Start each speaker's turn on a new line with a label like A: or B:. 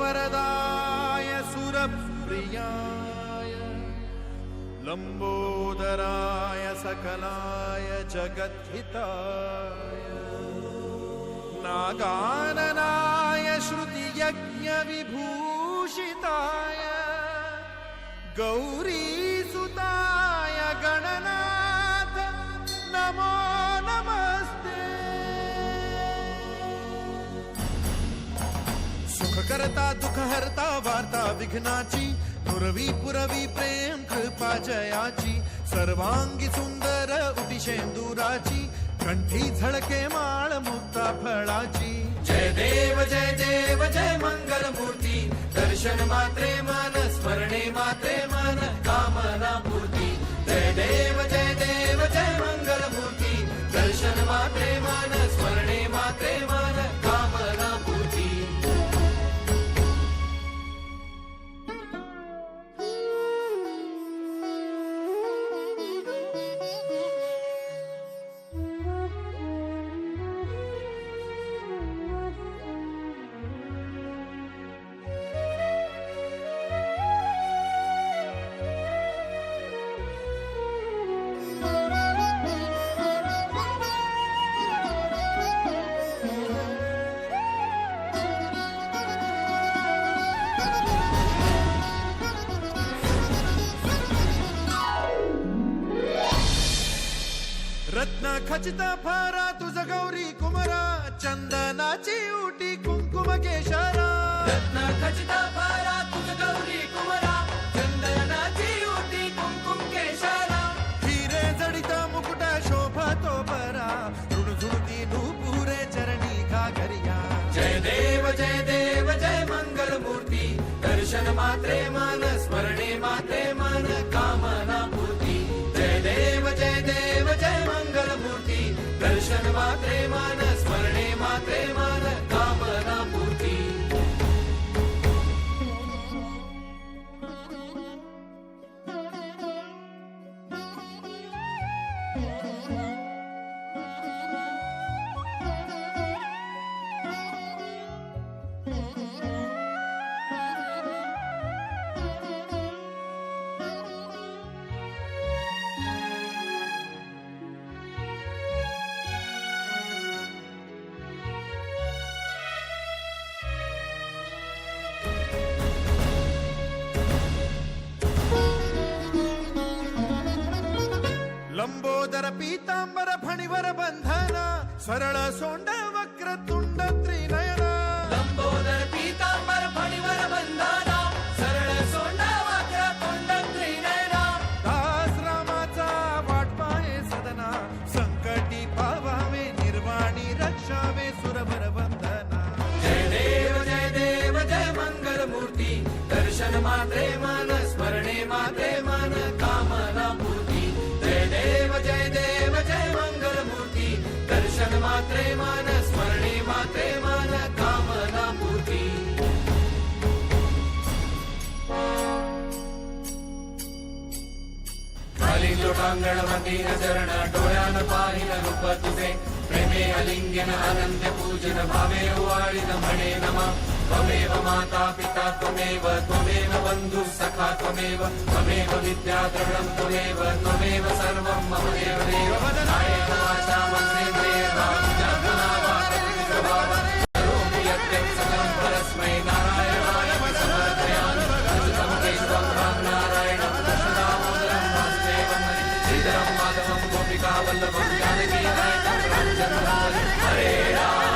A: वरदाय सुरप्रियाय लंबोदराय सकलाय जगद्हिताय नागाननाय श्रुतियज्ञविभूषिताय गौरीसुताय गणनाथ नमो नमस्ते। सुखकर्ता दुःखहर्ता वार्ता विघ्नाची पुरवी पुरवी प्रेम कृपा जयाची सर्वांगी सुंदर उटिशेंदुराची कंठी झळके माळ मुक्ता फळाची जय देव जय मंगल मूर्ती दर्शन मात्रे मन स्मरणे मात्रे मन कामना पूर्ती जय देव जय मंगल मूर्ती दर्शन मात्रे मन स्मरणे मात्रे मन कामना पूर्ती। रत्न खचित फारा तुझ गौरी कुमरा चंदनाची उटी कुंकुम केशरा
B: रत्न खचित फारा तुझ गौरी कुमरा चंदनाची उटी कुंकुम केशरा
A: हिरे जडित मुकुट शोभा तो बरा झुळझुळती नूपुरे चरणी घागरिया
B: जय देव जय मंगल मूर्ती दर्शन मात्रे मन स्मरणे मात्रे मन कामना पूर्ती जय देव जय मंगल मूर्ती दर्शन मात्रे मन स्मरणे मात्रे मन कामना पूर्ती।
A: लंबोदर पीतांबर फणीवर बंधना सरळ सोंड वक्र तुंड त्रिनयना
B: लंबोदर पीतांबर फणीवर बंधना सरळ सोंड वक्र तुंड त्रिनयना
A: दास रामाचा वाटपाये सदना संकटी पावावे निर्वाणी रक्षावे सुरभर बंधना
B: जय देव जय मंगल मूर्ती दर्शन मात्रे मन स्मरणे मात्रे मन कामना पूर्ती जय देव जय मंगल मूर्ती दर्शन मात्रे मन स्मरणे मात्रे मन कामना पूर्ती। खाली लोटांगण मंदिर चरण डोळ्यान पाहिन रूप तुझे प्रेमे अलिंग्यन अनंत्य पूजन भावे ओवाळीन म्हणे नमा त्वमेव माता पिता त्वमेव बंधु सखा त्वमेव विद्या द्रविणं त्वमेव सर्वं मम देव देव कायेन वाचा मनसेन्द्रियैर्वा करोमि यद्यत् सकलं परस्मै नारायणाय समर्पयामि अच्युतं केशवं राम नारायणं कृष्णदामोदरं वासुदेवं श्रीधरं माधवं गोपिकावल्लभं जानकीनायकं रामचन्द्रं हरे राम।